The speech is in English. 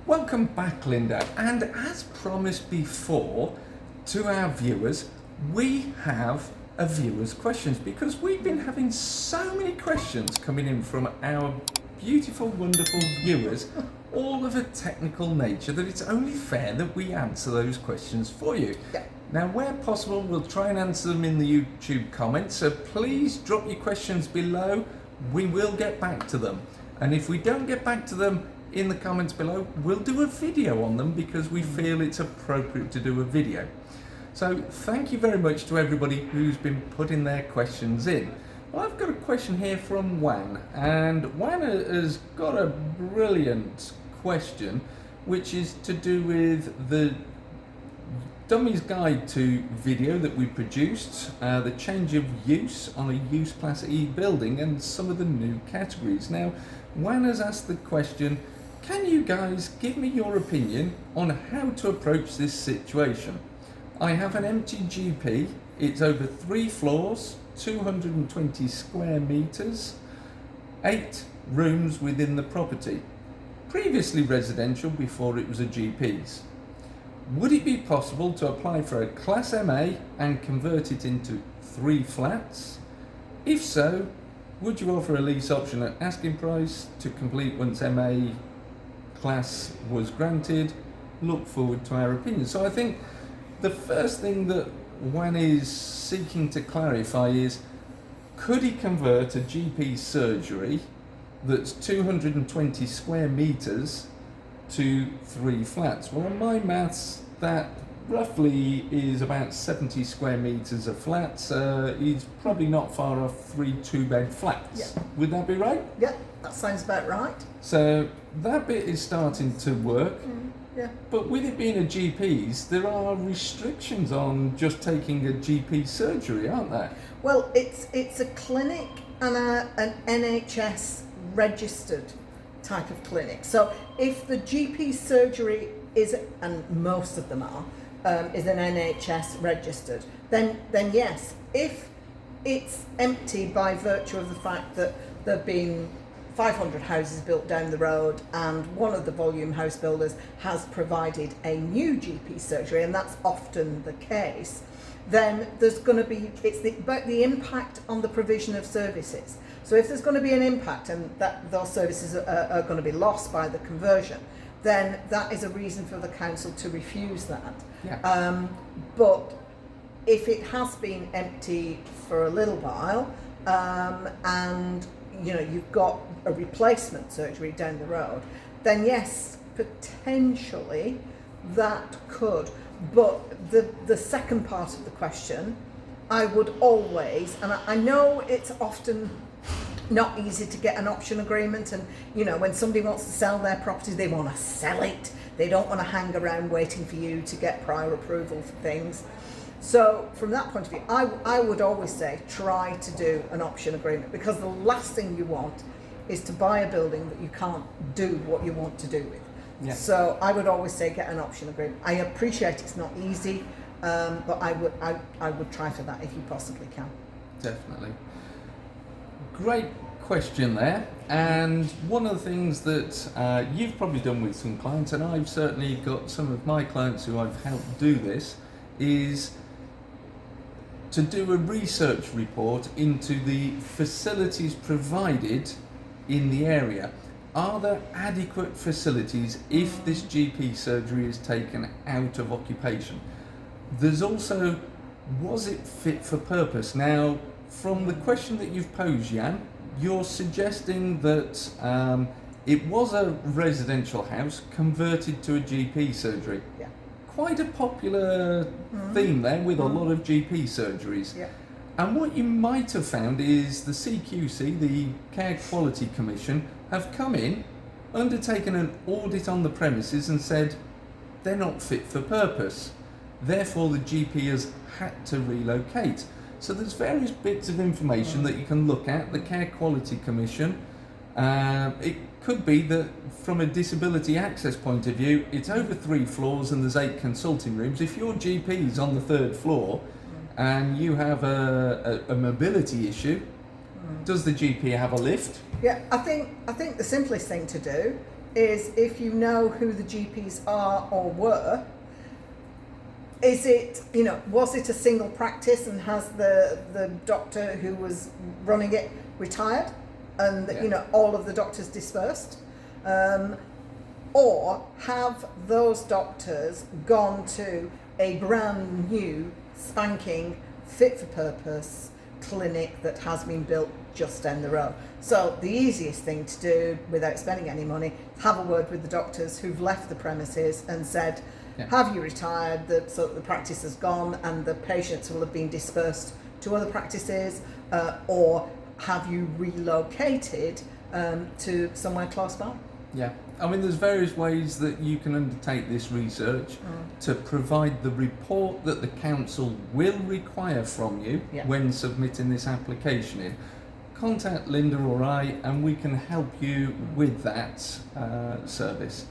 Welcome back, Linda. And as promised before to our viewers, we have a viewer's questions because we've been having so many questions coming in from our beautiful, wonderful viewers, all of a technical nature, that it's only fair that we answer those questions for you. Yeah. Now, where possible, we'll try and answer them in the YouTube comments, so please drop your questions below. We will get back to them. And if we don't get back to them in the comments below, we'll do a video on them because we feel it's appropriate to do a video. So thank you very much to everybody who's been putting their questions in. Well, I've got a question here from Wan, and Wan has got a brilliant question, which is to do with the Dummy's Guide to video that we produced, the change of use on a use class E building and some of the new categories. Now, Wan has asked the question, can you guys give me your opinion on how to approach this situation? I have an empty GP, it's over 3 floors, 220 square meters, 8 rooms within the property. Previously residential before it was a GP's. Would it be possible to apply for a Class MA and convert it into 3 flats? If so, would you offer a lease option at asking price to complete once MA class was granted? Look forward to our opinion. So I think the first thing that Wan is seeking to clarify is, could he convert a GP surgery that's 220 square meters to 3 flats? Well, on my maths, that roughly is about 70 square meters of flats. He's probably not far off 3 2-bed flats. Yeah. Would that be right? Yeah, that sounds about right. So that bit is starting to work. Yeah. But with it being a GP's, there are restrictions on just taking a GP surgery, aren't there? Well, it's a clinic and an NHS registered type of clinic. So if the GP surgery is, and most of them are, is an NHS registered, then yes. If it's empty by virtue of the fact that there have been 500 houses built down the road and one of the volume house builders has provided a new GP surgery, and that's often the case, then there's going to be, about the impact on the provision of services. So if there's going to be an impact and that those services are going to be lost by the conversion, then that is a reason for the council to refuse that. Yeah. But if it has been empty for a little while, and you've got a replacement surgery down the road, then yes, potentially that could. But the second part of the question, I would always, and I know it's often not easy to get an option agreement, and when somebody wants to sell their property, they want to sell it. They don't want to hang around waiting for you to get prior approval for things. So from that point of view, I would always say try to do an option agreement, because the last thing you want is to buy a building that you can't do what you want to do with. Yeah. So I would always say get an option agreement. I appreciate it's not easy, but I would try for that if you possibly can. Definitely. Great question there. And one of the things that you've probably done with some clients, and I've certainly got some of my clients who I've helped do this, is to do a research report into the facilities provided in the area. Are there adequate facilities if this GP surgery is taken out of occupation? There's also, was it fit for purpose? Now, from the question that you've posed, Jan, you're suggesting that it was a residential house converted to a GP surgery. Yeah. Quite a popular theme there with a lot of GP surgeries. Yeah. And what you might have found is the CQC, the Care Quality Commission, have come in, undertaken an audit on the premises and said they're not fit for purpose. Therefore, the GP has had to relocate. So there's various bits of information that you can look at. The Care Quality Commission, it could be that from a disability access point of view, it's over 3 floors and there's 8 consulting rooms. If your GP is on the 3rd floor and you have a mobility issue, does the GP have a lift? Yeah, I think the simplest thing to do is if you know who the GPs are or were, is it, was it a single practice and has the doctor who was running it retired and, all of the doctors dispersed? Or have those doctors gone to a brand new, spanking, fit for purpose clinic that has been built just down the road? So the easiest thing to do without spending any money, have a word with the doctors who've left the premises and said, have you retired? So the practice has gone and the patients will have been dispersed to other practices, or have you relocated to somewhere close by? Yeah, I mean, there's various ways that you can undertake this research to provide the report that the council will require from you when submitting this application in. Contact Linda or I and we can help you with that service.